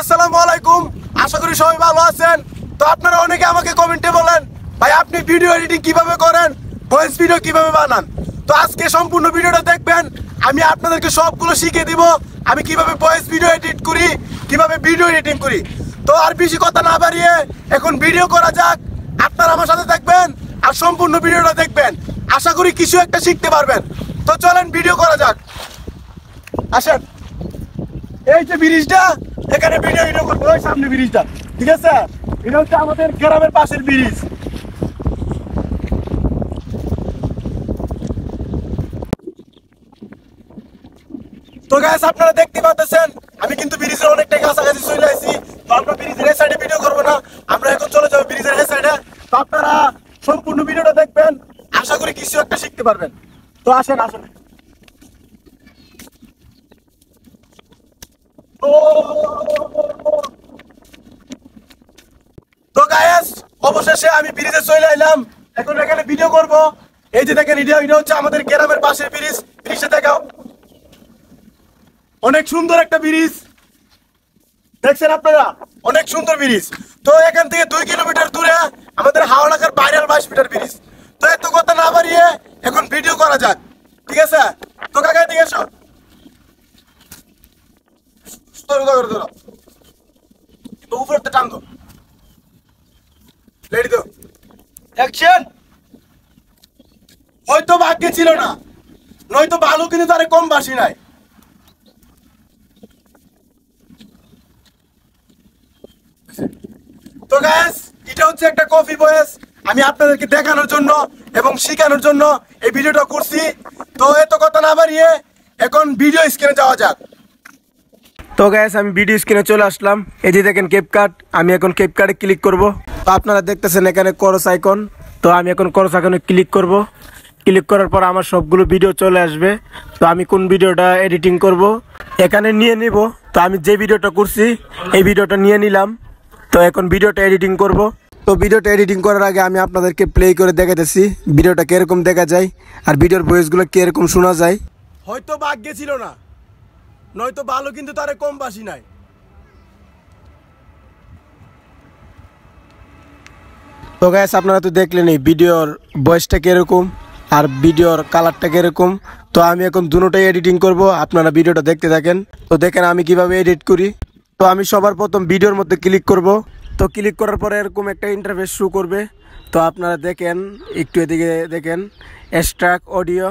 আসসালামু আলাইকুম। আশা করি সবাই ভালো আছেন। তো আপনারা অনেকে আমাকে কমেন্টে বলেন ভাই আপনি ভিডিও এডিটিং কিভাবে করেন, ভয়েস ভিডিও কিভাবে বানান। তো আজকে সম্পূর্ণ ভিডিওটা দেখবেন। আমি আপনাদেরকে সবগুলো শিখিয়ে দিব আমি কিভাবে ভয়েস ভিডিও এডিট করি, কিভাবে ভিডিও এডিটিং করি। তো আর বেশি কথা না বাড়িয়ে এখন ভিডিও করা যাক। আপনারা আমার সাথে থাকবেন আর সম্পূর্ণ ভিডিওটা দেখবেন। আশা করি কিছু একটা শিখতে পারবেন। তো চলেন ভিডিও করা যাক। আসেন, এই যে ব্রিজটা, এখানে ভিডিও করবো। ওই সামনে ব্রিজটা, ঠিক আছে? এটা হচ্ছে আমাদের গ্রামের পাশের ব্রিজ। তো গাইস আপনারা দেখতে পাচ্ছেন আমি কিন্তু ব্রিজের অনেকটা কাছাকাছি চলে আসছি। তো আমরা ব্রিজের এই সাইডে ভিডিও করবো না, আমরা এখন চলে যাবো ব্রিজের এই সাইডে। তো আপনারা সম্পূর্ণ ভিডিওটা দেখবেন, আশা করি কিছু একটা শিখতে পারবেন। তো আসেন আসেন। তো গাইস অবশেষে আমি ব্রিজে চলে এলাম। এখন এখানে ভিডিও করব। এই যে দেখেন এটা হচ্ছে আমাদের গ্রামের পাশের ব্রিজ। ব্রিজটা দেখাও, অনেক সুন্দর একটা ব্রিজ দেখছেন আপনারা, অনেক সুন্দর ব্রিজ। তো এখান থেকে 2 কিলোমিটার দূরে আমাদের হাওড়াকার ভাইরাল 22 মিটার ব্রিজ। তো এত কথা না বাড়িয়ে এখন ভিডিও করা যাক, ঠিক আছে? তো কাকা এদিকে এসো। তো উপরতে টান দো, রেডি তো অ্যাকশন। হয়তো ভাগ্যে ছিল না, নয়তো ভালো কিন্তু তারে কম বাসি নাই। তো গাইস এটা হচ্ছে একটা কফি ভয়েস। আমি আপনাদেরকে দেখানোর জন্য এবং শেখানোর জন্য এই ভিডিওটা করছি। তো এত কথা না বাড়িয়ে এখন ভিডিও স্ক্রিনে যাওয়া যাক। তো গাইস আমি ভিডিও স্ক্রিনে চলে আসলাম। এই যে দেখেন ক্যাপকাট, আমি এখন ক্যাপকাটে ক্লিক করব। তো আপনারা দেখতেছেন এখানে ক্রস আইকন। তো আমি এখন ক্রস আইকনে ক্লিক করব। ক্লিক করার পর আমার সবগুলো ভিডিও চলে আসবে। তো আমি কোন ভিডিওটা এডিটিং করব এখানে নিয়ে নিব। তো আমি যে ভিডিওটা করছি এই ভিডিওটা নিয়ে নিলাম। তো এখন ভিডিওটা এডিটিং করব। তো ভিডিওটা এডিটিং করার আগে আমি আপনাদেরকে প্লে করে দেখাতেছি ভিডিওটা কিরকম দেখা যায় আর ভিডিওর ভয়েসগুলো কিরকম শোনা যায়। হয়তো ভাগ্যে ছিল না, নয়তো ভালো কিন্তু তারে কম বাসি নাই। তো গাইস আপনারা তো দেখলেন এই ভিডিওর ভয়েসটা কিরকম আর ভিডিওর কালারটা কিরকম। তো আমি এখন দুটোটাই এডিটিং করব, আপনারা ভিডিওটা দেখতে থাকেন। তো দেখেন আমি কিভাবে এডিট করি। তো আমি সবার প্রথম ভিডিওর মধ্যে ক্লিক করব। তো ক্লিক করার পরে এরকম একটা ইন্টারফেস শো করবে। তো আপনারা দেখেন, একটু এদিকে দেখেন এক্সট্রাক্ট অডিও।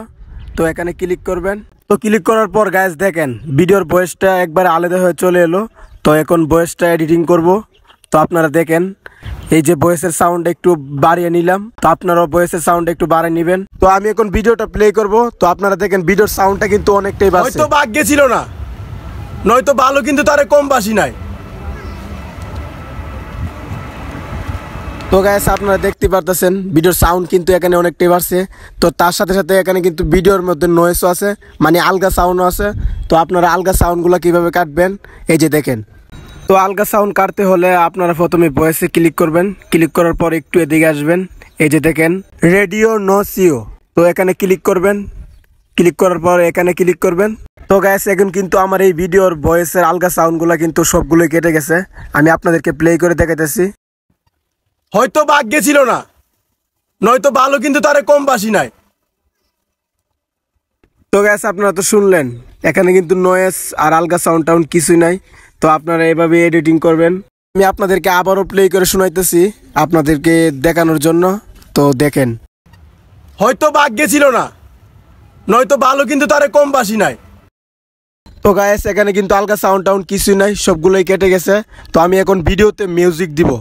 তো এখানে ক্লিক করবেন। তো ক্লিক করার পর গাইস দেখেন ভিডিওর ভয়েসটা একবার আলাদা হয়ে চলে এলো। তো এখন ভয়েসটা এডিটিং করব। তো আপনারা দেখেন এই যে ভয়েসের সাউন্ড একটু বাড়িয়ে নিলাম। তো আপনারাও ভয়েসের সাউন্ড একটু বাড়িয়ে নেবেন। তো আমি এখন ভিডিওটা প্লে করব। তো আপনারা দেখেন ভিডিওর সাউন্ডটা কিন্তু অনেকটাই বাড়ছে। হয়তো ভাগ্যে ছিল না, নয়তো ভালো কিন্তু তারে কম বাসি নাই। তো গাইস আপনারা দেখতে পারতেছেন ভিডিওর সাউন্ড কিন্তু এখানে অনেকটাই বাড়ছে। তো তার সাথে সাথে এখানে কিন্তু ভিডিওর মধ্যে নয়েসও আছে, মানে আলগা সাউন্ডও আছে। তো আপনারা আলগা সাউন্ডগুলো কিভাবে কাটবেন এই যে দেখেন। তো আলগা সাউন্ড কাটতে হলে আপনারা প্রথমে ভয়েসে ক্লিক করবেন। ক্লিক করার পর একটু এদিকে আসবেন। এই যে দেখেন রেডিও নো সিও। তো এখানে ক্লিক করবেন। ক্লিক করার পর এখানে ক্লিক করবেন। তো গাইস এখন কিন্তু আমার এই ভিডিওর ভয়েসের আলগা সাউন্ডগুলো কিন্তু সবগুলোই কেটে গেছে। আমি আপনাদেরকে প্লে করে দেখাতেছি। হয়তো ভাগ্যে ছিল না, নয়তো ভালো কিন্তু তারে কম বাসি নাই। তো গাইস আপনারা তো শুনলেন এখানে কিন্তু নয়েজ আর আলগা সাউন্ড টাউন কিছুই নাই। তো আপনারা এভাবে এডিটিং করবেন। আমি আপনাদেরকে আবারও প্লে করে শোনাইতেছি আপনাদেরকে দেখানোর জন্য। তো দেখেন হয়তো ভাগ্যে ছিল না, নয়তো ভালো কিন্তু তারে কম বাসি নাই। তো গাইস এখানে কিন্তু আলগা সাউন্ড টাউন কিছুই নাই, সবগুলোই কেটে গেছে। তো আমি এখন ভিডিওতে মিউজিক দিব।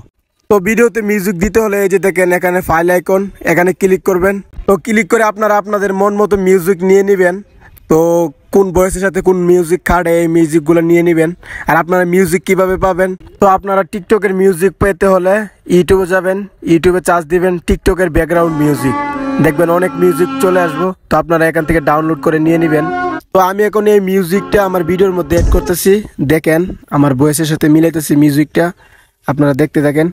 তো ভিডিওতে মিউজিক দিতে হলে এই যে দেখেন এখানে ফাইল আইকন, এখানে ক্লিক করবেন। তো ক্লিক করে আপনারা আপনাদের মন মতো মিউজিক নিয়ে নেবেন। তো কোন ভয়েসের সাথে কোন মিউজিক খাটে এই মিউজিকগুলো নিয়ে নেবেন। আর আপনারা মিউজিক কিভাবে পাবেন, তো আপনারা টিকটকের মিউজিক পেতে হলে ইউটিউবে যাবেন, ইউটিউবে চার্জ দিবেন টিকটকের ব্যাকগ্রাউন্ড মিউজিক, দেখবেন অনেক মিউজিক চলে আসবো। তো আপনারা এখান থেকে ডাউনলোড করে নিয়ে নেবেন। তো আমি এখন এই মিউজিকটা আমার ভিডিওর মধ্যে এড করতেছি। দেখেন আমার ভয়েসের সাথে মিলাইতেছি মিউজিকটা, আপনারা দেখতে থাকেন।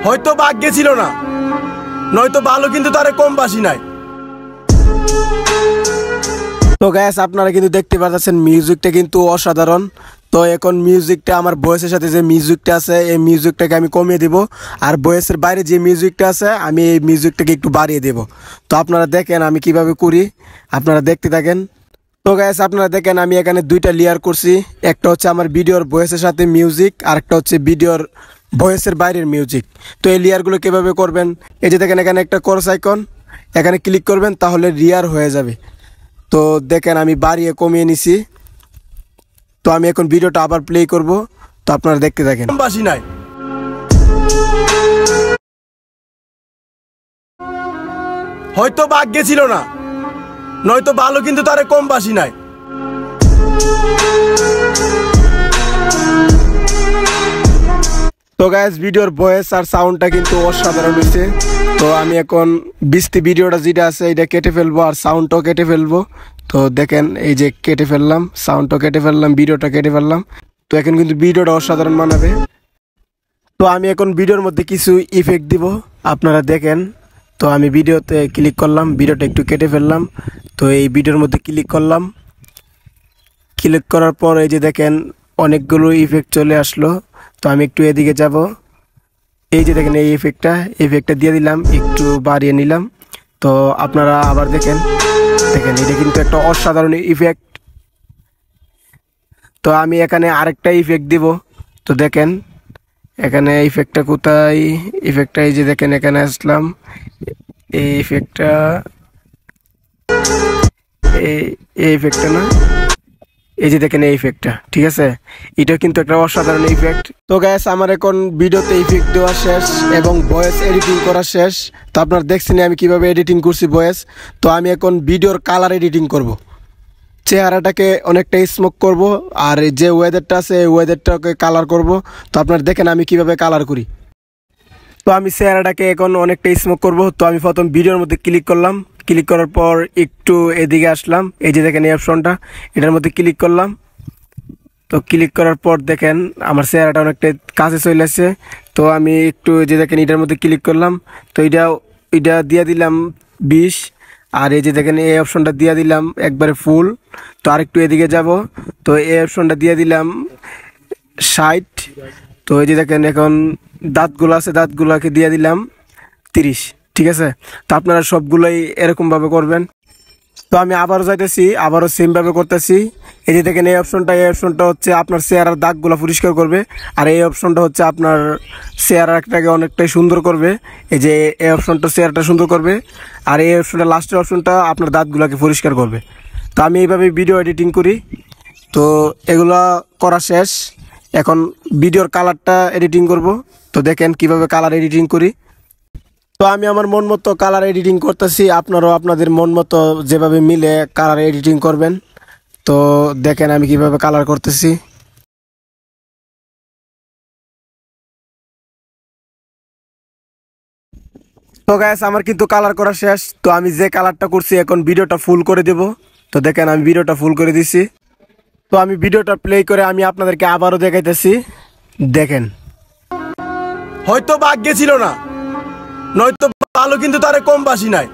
হয়তো ভাগ্যে ছিল না, নয়তো ভালো কিন্তু তারে কম বাসি নাই। তো গাইস আপনারা কিন্তু দেখতে পাচ্ছেন মিউজিকটা কিন্তু অসাধারণ। তো এখন মিউজিকটা আমার ভয়েসের সাথে যে মিউজিকটা আছে এই মিউজিকটাকে আমি কমিয়ে দিব, আর ভয়েসের বাইরে যে মিউজিকটা আছে আমি এই মিউজিকটাকে একটু বাড়িয়ে দেব। তো আপনারা দেখেন আমি কিভাবে করি, আপনারা দেখতে থাকেন। তো গাইস আপনারা দেখেন আমি এখানে দুইটা লেয়ার করছি, একটা হচ্ছে আমার ভিডিওর ভয়েসের সাথে মিউজিক, আর একটা হচ্ছে ভিডিওর ভয়েসের বাইরের মিউজিক। তো এই লেয়ারগুলো কিভাবে করবেন, এই যে দেখেন এখানে একটা ক্রস আইকন, এখানে ক্লিক করবেন তাহলে লেয়ার হয়ে যাবে। তো দেখেন আমি বাড়িয়ে কমিয়ে নিছি। তো আমি এখন ভিডিওটা আবার প্লে করব, তো আপনারা দেখতে থাকেন। কম বাসি নাই, হয়তো ভাগ্যে ছিল না, নয়তো ভালো কিন্তু তারে কম বাসি নাই। তো গাইস ভিডিওর ভয়েস আর সাউন্ডটা কিন্তু অসাধারণ হয়েছে। তো আমি এখন বিস্তি ভিডিওটা যেটা আছে এটা কেটে ফেলবো আর সাউন্ডটাও কেটে ফেলবো। তো দেখেন এই যে কেটে ফেললাম, সাউন্ডটাও কেটে ফেললাম, ভিডিওটা কেটে ফেললাম। তো এখন কিন্তু ভিডিওটা অসাধারণ বানাবে। তো আমি এখন ভিডিওর মধ্যে কিছু ইফেক্ট দিব, আপনারা দেখেন। তো আমি ভিডিওতে ক্লিক করলাম, ভিডিওটা একটু কেটে ফেললাম। তো এই ভিডিওর মধ্যে ক্লিক করলাম, ক্লিক করার পর এই যে দেখেন অনেকগুলো ইফেক্ট চলে আসলো। তো আমি একটু এদিকে যাব, এই যে দেখেন এই ইফেক্টটা দিয়ে দিলাম, একটু বাড়িয়ে নিলাম। তো আপনারা আবার দেখেন এটা কিন্তু একটা অসাধারণ ইফেক্ট। তো আমি এখানে আরেকটা ইফেক্ট দিব। তো দেখেন এখানে ইফেক্টটা কোথায়, ইফেক্টটা এই যে দেখেন এখানে আসলাম, এই ইফেক্টটা এই ইফেক্টটা না, এই যে দেখেন এই ইফেক্টটা, ঠিক আছে, এটা কিন্তু একটা অসাধারণ ইফেক্ট। তো গাইস আমার এখন ভিডিওতে ইফেক্ট দেওয়া শেষ এবং ভয়েস এডিটিং করা শেষ। তো আপনারা দেখছেন আমি কিভাবে এডিটিং করছি ভয়েস। তো আমি এখন ভিডিওর কালার এডিটিং করব, চেহারাটাকে অনেকটা স্মোক করব, আর যে ওয়েদারটা আছে এই ওয়েদারটাকে কালার করব। তো আপনারা দেখেন আমি কিভাবে কালার করি। তো আমি চেহারাটাকে এখন অনেকটা স্মোক করব। তো আমি প্রথম ভিডিওর মধ্যে ক্লিক করলাম, ক্লিক করার পর একটু এদিকে আসলাম, এই যে দেখেন এই অপশনটা, এটার মধ্যে ক্লিক করলাম। তো ক্লিক করার পর দেখেন আমার চেহারাটা অনেকটা কাছে চলে আসছে। তো আমি একটু যে দেখেন এটার মধ্যে ক্লিক করলাম, তো এটা দিয়ে দিলাম 20, আর এই যে দেখেন এই অপশনটা দিয়ে দিলাম একবারে ফুল। তো আরেকটু এদিকে যাব, তো এই অপশনটা দিয়ে দিলাম 60। তো এই যে দেখেন এখন দাঁতগুলো আছে, দাঁতগুলোকে দিয়ে দিলাম 30, ঠিক আছে। তো আপনারা সবগুলোই এরকমভাবে করবেন। তো আমি আবারও যাইতেছি, আবারও সেমভাবে করতেছি। এই যে দেখেন এই অপশনটা হচ্ছে আপনার চেহারার দাগগুলো পরিষ্কার করবে, আর এই অপশনটা হচ্ছে আপনার চেহারাটাকে অনেকটাই সুন্দর করবে। এই যে এই অপশনটা চেহারাটা সুন্দর করবে, আর এই অপশনটা লাস্টের অপশনটা আপনার দাঁতগুলোকে পরিষ্কার করবে। তো আমি এইভাবে ভিডিও এডিটিং করি। তো এগুলা করা শেষ, এখন ভিডিওর কালারটা এডিটিং করব। তো দেখেন কিভাবে কালার এডিটিং করি। তো আমি আমার মন মতো কালার এডিটিং করতেছি, আপনারাও আপনাদের মন মতো যেভাবে মিলে কালার এডিটিং করবেন। তো দেখেন আমি কিভাবে কালার করতেছি। তো গাইস আমার কিন্তু কালার করা শেষ। তো আমি যে কালারটা করছি এখন ভিডিওটা ফুল করে দেব। তো দেখেন আমি ভিডিওটা ফুল করে দিছি। তো আমি ভিডিওটা প্লে করে আমি আপনাদেরকে আবারও দেখাইতেছি, দেখেন। হয়তো ভাগ্যে ছিল না, নয়তো ভালো কিন্তু তারে কম বাসি নাই।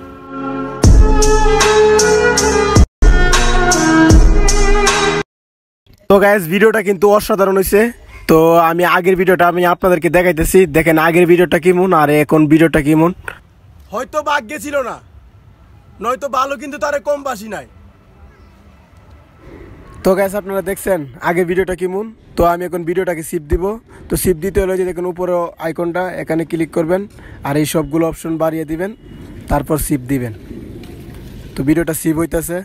তো গাইস ভিডিওটা কিন্তু অসাধারণ হয়েছে। তো আমি আগের ভিডিওটা আমি আপনাদেরকে দেখাইতেছি, দেখেন আগের ভিডিওটা কেমন আর এখন ভিডিওটা কেমন। হয়তো ভাগ্যে ছিল না, নয়তো ভালো কিন্তু তারে কম বাসি নাই। তো গাইস আপনারা দেখছেন আগের ভিডিওটা কেমন। তো আমি এখন ভিডিওটাকে সিপ দিব। তো সিপ দিতে হলে যে দেখুন উপরে আইকনটা, এখানে ক্লিক করবেন আর এই সবগুলো অপশন বাড়িয়ে দিবেন, তারপর সিপ দিবেন। তো ভিডিওটা সিপ হইতেছে।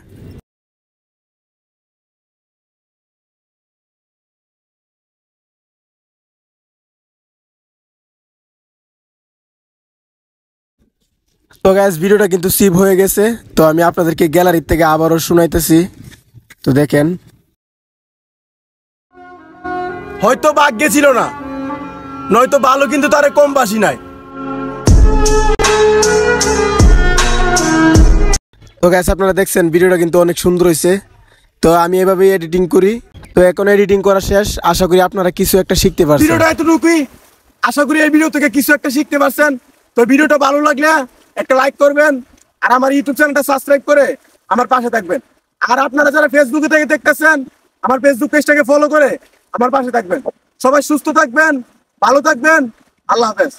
তো গাইস ভিডিওটা কিন্তু সিভ হয়ে গেছে। তো আমি আপনাদেরকে গ্যালারি থেকে আবারও শুনাইতেছি, তো দেখেন। হয়তো ভাগ্যে ছিল না, নয়তো ভালো কিন্তু তারে কম বাসি নাই। তো গাইস আপনারা দেখছেন ভিডিওটা কিন্তু অনেক সুন্দর হয়েছে। তো আমি এভাবে এডিটিং করি। তো এখন এডিটিং করা শেষ, আশা করি আপনারা কিছু একটা শিখতে পারছেন। ভিডিওটা এতটুকুই, আশা করি এই ভিডিও থেকে কিছু একটা শিখতে পারছেন। তো ভিডিওটা ভালো লাগলে একটা লাইক করবেন আর আমার ইউটিউব চ্যানেলটা সাবস্ক্রাইব করে আমার পাশে থাকবেন। আর আপনারা যারা ফেসবুকে থেকে দেখতেছেন আমার ফেসবুক পেজটাকে ফলো করে আমার পাশে থাকবেন। সবাই সুস্থ থাকবেন, ভালো থাকবেন, আল্লাহ হাফেজ।